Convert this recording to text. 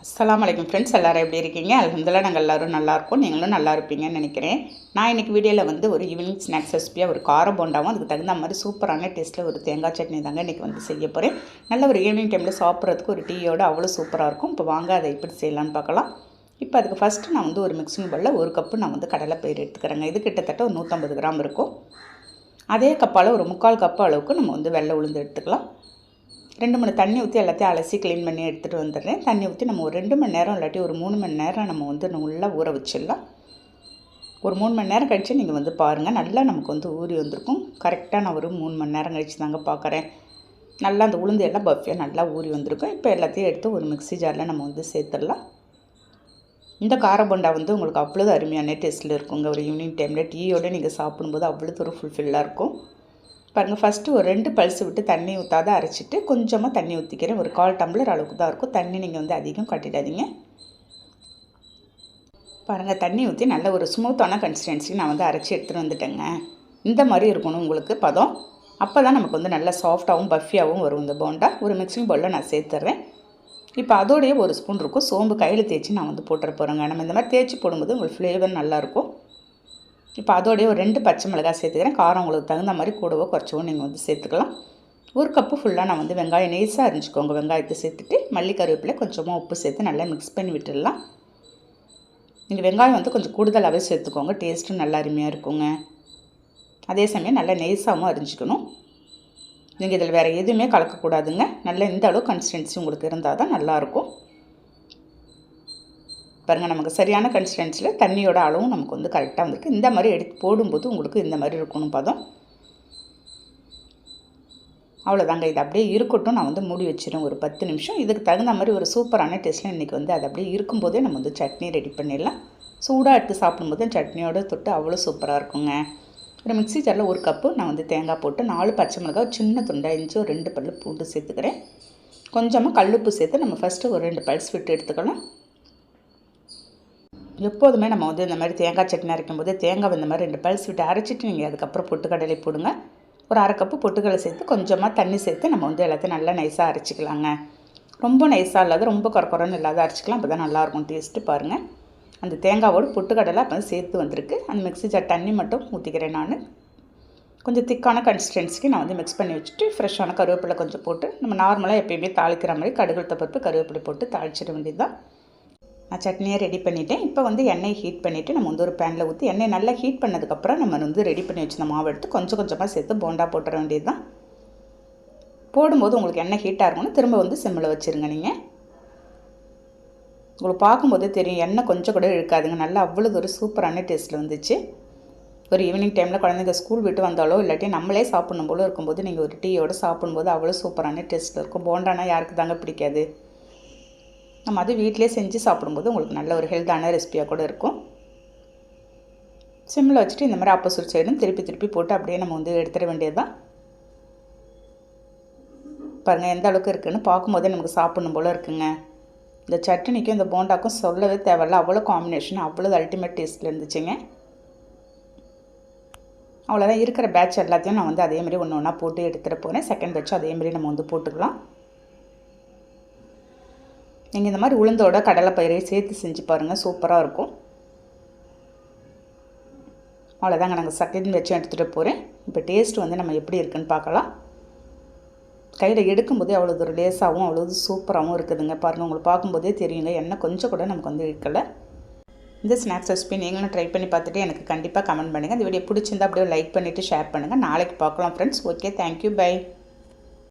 அஸ்ஸலாமு அலைக்கும் ஃப்ரெண்ட்ஸ், எல்லோரும் எப்படி இருக்கீங்க? அல்ஹம்துலில்லாஹ் நாங்கள் எல்லோரும் நல்லாயிருக்கோம். நீங்களும் நல்லா இருப்பீங்கன்னு நினைக்கிறேன். நான் இன்றைக்கி வீடியோவில் வந்து ஒரு ஈவினிங் ஸ்நாக்ஸ் ரெசிபியாக ஒரு கார போண்டாவும் அதுக்கு தகுந்த மாதிரி சூப்பரான டேஸ்ட்டில் ஒரு தேங்காய் சட்னி தாங்க இன்றைக்கி வந்து செய்ய போகிறேன். நல்ல ஒரு ஈவினிங் டைமில் சாப்பிட்றதுக்கு ஒரு டீயோடு அவ்வளோ சூப்பராக இருக்கும். இப்போ வாங்க அதை எப்படி செய்யலான்னு பார்க்கலாம். இப்போ அதுக்கு ஃபஸ்ட்டு நான் வந்து ஒரு மிக்சிங் பவுலில் ஒரு கப்பு நான் வந்து கடலைப்பயிறு எடுத்துக்கிறேங்க. இது கிட்டத்தட்ட ஒரு 150 கிராம் இருக்கும். அதே கப்பால் ஒரு 3/4 கப்பு அளவுக்கு நம்ம வந்து வெள்ளை உளுந்து எடுத்துக்கலாம். 2 மணி தண்ணி ஊற்றி எல்லாத்தையும் அலசி க்ளீன் பண்ணி எடுத்துகிட்டு வந்துடுறேன். தண்ணி ஊற்றி நம்ம ஒரு 2 மணி நேரம் இல்லாட்டி ஒரு 3 மணி நேரம் நம்ம வந்து நல்லா ஊற வச்சிடலாம். ஒரு 3 மணி நேரம் கழித்து நீங்கள் வந்து பாருங்கள், நல்லா நமக்கு வந்து ஊறி வந்திருக்கும். கரெக்டாக நான் ஒரு 3 மணி நேரம் கழித்து தாங்க பார்க்குறேன். நல்லா அந்த உளுந்து எல்லாம் பஃபியாக நல்லா ஊறி வந்திருக்கும். இப்போ எல்லாத்தையும் எடுத்து ஒரு மிக்ஸி ஜாரில் நம்ம வந்து சேர்த்துடலாம். இந்த கார போண்டா வந்து உங்களுக்கு அவ்வளோ அருமையான டேஸ்ட்டில் இருக்குங்க. ஒரு ஈவினிங் டைமில் டீயோடு நீங்கள் சாப்பிடும்போது அவ்வளோ ஒரு ஃபுல்ஃபில்லாக இருக்கும். பாருங்கள், ஃபஸ்ட்டு ஒரு 2 பல்ஸ் விட்டு தண்ணி ஊற்றாத அரைச்சிட்டு கொஞ்சமாக தண்ணி ஊற்றிக்கிறேன். ஒரு 1/4 டம்ளர் அளவுக்கு தான் இருக்கும். தண்ணி நீங்கள் வந்து அதிகம் கட்டிடாதீங்க. பாருங்கள், தண்ணி ஊற்றி நல்ல ஒரு ஸ்மூத்தான கன்சிஸ்டன்சி நான் வந்து அரைச்சி எடுத்துகிட்டு வந்துட்டேங்க. இந்த மாதிரி இருக்கணும் உங்களுக்கு பதம். அப்போ தான் நமக்கு வந்து நல்லா சாஃப்டாகவும் பஃபியாகவும் வரும் இந்த போண்டா. ஒரு மிக்சிங் பவுலில் நான் சேர்த்துட்றேன். இப்போ அதோடைய ஒரு ஸ்பூன் இருக்கும் சோம்பு கையில் தேய்ச்சி நான் வந்து போட்டுற போகிறேங்க. நம்ம இந்த மாதிரி தேய்ச்சி போடும்போது உங்களுக்கு ஃப்ளேவர் நல்லாயிருக்கும். இப்போ அதோடைய ஒரு 2 பச்சை மிளகாய் சேர்த்துக்கிறேன். காரம் உங்களுக்கு தகுந்த மாதிரி கூடவோ குறைச்சவோ நீங்கள் வந்து சேர்த்துக்கலாம். ஒரு கப்பு ஃபுல்லாக நான் வந்து வெங்காயம் நெய்ஸாக அரிஞ்சிக்கோங்க. வெங்காயத்தை சேர்த்துட்டு மல்லி கருவேப்பிலை கொஞ்சமாக உப்பு சேர்த்து நல்லா மிக்ஸ் பண்ணி விட்டுடலாம். நீங்கள் வெங்காயம் வந்து கொஞ்சம் கூடுதலாகவே சேர்த்துக்கோங்க. டேஸ்ட்டும் நல்லா அருமையாக இருக்குங்க. அதே சமயம் நல்லா நெய்ஸாகவும் அரிஞ்சிக்கணும். நீங்கள் இதில் வேறு எதுவுமே கலக்கக்கூடாதுங்க. நல்லா இந்த அளவு கன்சிஸ்டன்சி உங்களுக்கு இருந்தால் தான் நல்லாயிருக்கும். பாருங்கள், நமக்கு சரியான கன்சிஸ்டன்சியில் தண்ணியோட அளவும் நமக்கு வந்து கரெக்டாக வந்திருக்கு. இந்த மாதிரி எடுத்து போடும்போது உங்களுக்கு இந்த மாதிரி இருக்கணும் பதம். அவ்வளோதாங்க, இது அப்படியே இருக்கட்டும். நான் வந்து மூடி வச்சிடும் ஒரு 10 நிமிஷம். இதுக்கு தகுந்த மாதிரி ஒரு சூப்பரான டேஸ்ட்டில் இன்றைக்கி வந்து அது அப்படியே இருக்கும்போதே நம்ம வந்து சட்னி ரெடி பண்ணிடலாம். சூடாக எடுத்து சாப்பிடும்போது சட்னியோட தொட்டு அவ்வளோ சூப்பராக இருக்குங்க. ஒரு மிக்ஸி ஜாரில் ஒரு கப்பு நான் வந்து தேங்காய் போட்டு 4 பச்சை மிளகாய் சின்ன துண்டாக இஞ்சி ஒரு 2 பல்லு பூண்டு சேர்த்துக்கிறேன். கொஞ்சமாக கல்லுப்பு சேர்த்து நம்ம ஃபஸ்ட்டு ஒரு 2 பல்ஸ் விட்டு எடுத்துக்கலாம். எப்போதுமே நம்ம வந்து இந்த மாதிரி தேங்காய் சட்னி அரைக்கும்போது தேங்காய் இந்த மாதிரி 2 பல்ஸ் விட்டு அரைச்சிட்டு நீங்கள் அதுக்கப்புறம் பொட்டுக்கடலை போடுங்க. ஒரு அரை கப்பு பொட்டுக்கடலை சேர்த்து கொஞ்சமாக தண்ணி சேர்த்து நம்ம வந்து எல்லாத்தையும் நல்லா நைஸாக அரைச்சிக்கலாங்க. ரொம்ப நைஸாக இல்லாத ரொம்ப குறன்னு இல்லாத அரைச்சிக்கலாம். அப்போ தான் நல்லாயிருக்கும் டேஸ்ட்டு. பாருங்கள், அந்த தேங்காவோடு பொட்டுக்கடலை அப்போ சேர்த்து வந்திருக்கு. அந்த மிக்ஸி ஜார் தண்ணி மட்டும் ஊற்றிக்கிறேன். நான் கொஞ்சம் திக்கான கன்சிஸ்டன்சிக்கு நான் வந்து மிக்ஸ் பண்ணி வச்சுட்டு ஃப்ரெஷ்ஷான கருவேப்பிலை கொஞ்சம் போட்டு நம்ம நார்மலாக எப்பயுமே தாளிக்கிற மாதிரி கடுகு பருப்பு கருவேப்பிலை போட்டு தாளிச்சிட வேண்டியது தான். நான் சட்னியை ரெடி பண்ணிவிட்டேன். இப்போ வந்து எண்ணெய் ஹீட் பண்ணிவிட்டு நம்ம வந்து ஒரு பேனில் ஊற்றி எண்ணெய் நல்லா ஹீட் பண்ணதுக்கப்புறம் நம்ம வந்து ரெடி பண்ணி வச்சுருந்த மாவு எடுத்து கொஞ்சம் கொஞ்சமாக சேர்த்து போண்டா போட்டுற வேண்டியது தான். போடும்போது உங்களுக்கு எண்ணெய் ஹீட்டாக இருக்கும்னு திரும்ப வந்து சிம்மில் வச்சுருங்க. நீங்கள் உங்களுக்கு பார்க்கும்போதே தெரியும், எண்ணெய் கொஞ்சம் கூட இழுக்காதுங்க. நல்லா அவ்வளோ ஒரு சூப்பரான டேஸ்ட்டில் வந்துச்சு. ஒரு ஈவினிங் டைமில் குழந்தைங்க ஸ்கூல் விட்டு வந்தாலோ இல்லாட்டி நம்மளே சாப்பிடணும் போல இருக்கும்போது நீங்கள் ஒரு டீயோடு சாப்பிடும்போது அவ்வளோ சூப்பரான டேஸ்ட்டில் இருக்கும். போண்டானா யாருக்கு தாங்க பிடிக்காது? நம்ம அது வீட்டிலே செஞ்சு சாப்பிடும்போது உங்களுக்கு நல்ல ஒரு ஹெல்த்தான ரெசிபியாக கூட இருக்கும். சிம்மில் வச்சுட்டு இந்த மாதிரி ஆப்போசிட் சைடும் திருப்பி போட்டு அப்படியே நம்ம வந்து எடுத்துட வேண்டியது தான். பாருங்கள், எந்த அளவுக்கு இருக்குதுன்னு பார்க்கும்போதே நமக்கு சாப்பிடணும் போல் இருக்குங்க. இந்த சட்னிக்கும் இந்த போண்டாக்கும் சொல்லவே தேவையில்ல, அவ்வளோ காம்பினேஷன் அவ்வளோ அல்டிமேட் டேஸ்ட்டில் இருந்துச்சுங்க. அவ்வளோதான், இருக்கிற பேட்ச் எல்லாத்தையும் நான் வந்து அதேமாதிரி ஒன்று ஒன்றா போட்டு எடுத்துகிட்டு போகிறேன். செகண்ட் பேட்சும் அதேமாதிரி நம்ம வந்து போட்டுக்கலாம். நீங்கள் இந்த மாதிரி உளுந்தோட கடலைப்பயிரை சேர்த்து செஞ்சு பாருங்கள், சூப்பராக இருக்கும். அவ்வளோதாங்க, நாங்கள் செகண்ட் வச்சு எடுத்துகிட்டு போகிறேன். இப்போ டேஸ்ட் வந்து நம்ம எப்படி இருக்குதுன்னு பார்க்கலாம். கையில் எடுக்கும்போதே அவ்வளோ ஒரு லேஸாகவும் அவ்வளோ சூப்பராகவும் இருக்குதுங்க. பாருங்கள், உங்களுக்கு பார்க்கும்போதே தெரியுங்க, எண்ணெய் கொஞ்சம் கூட நமக்கு வந்து இருக்கலை. இந்த ஸ்நாக்ஸ் ரெசிபி நீங்களும் ட்ரை பண்ணி பார்த்துட்டு எனக்கு கண்டிப்பாக கமெண்ட் பண்ணுங்கள். இந்த வீடியோ பிடிச்சிருந்தா அப்படியே லைக் பண்ணிவிட்டு ஷேர் பண்ணுங்கள். நாளைக்கு பார்க்கலாம் ஃப்ரெண்ட்ஸ். Okay, thank you, by.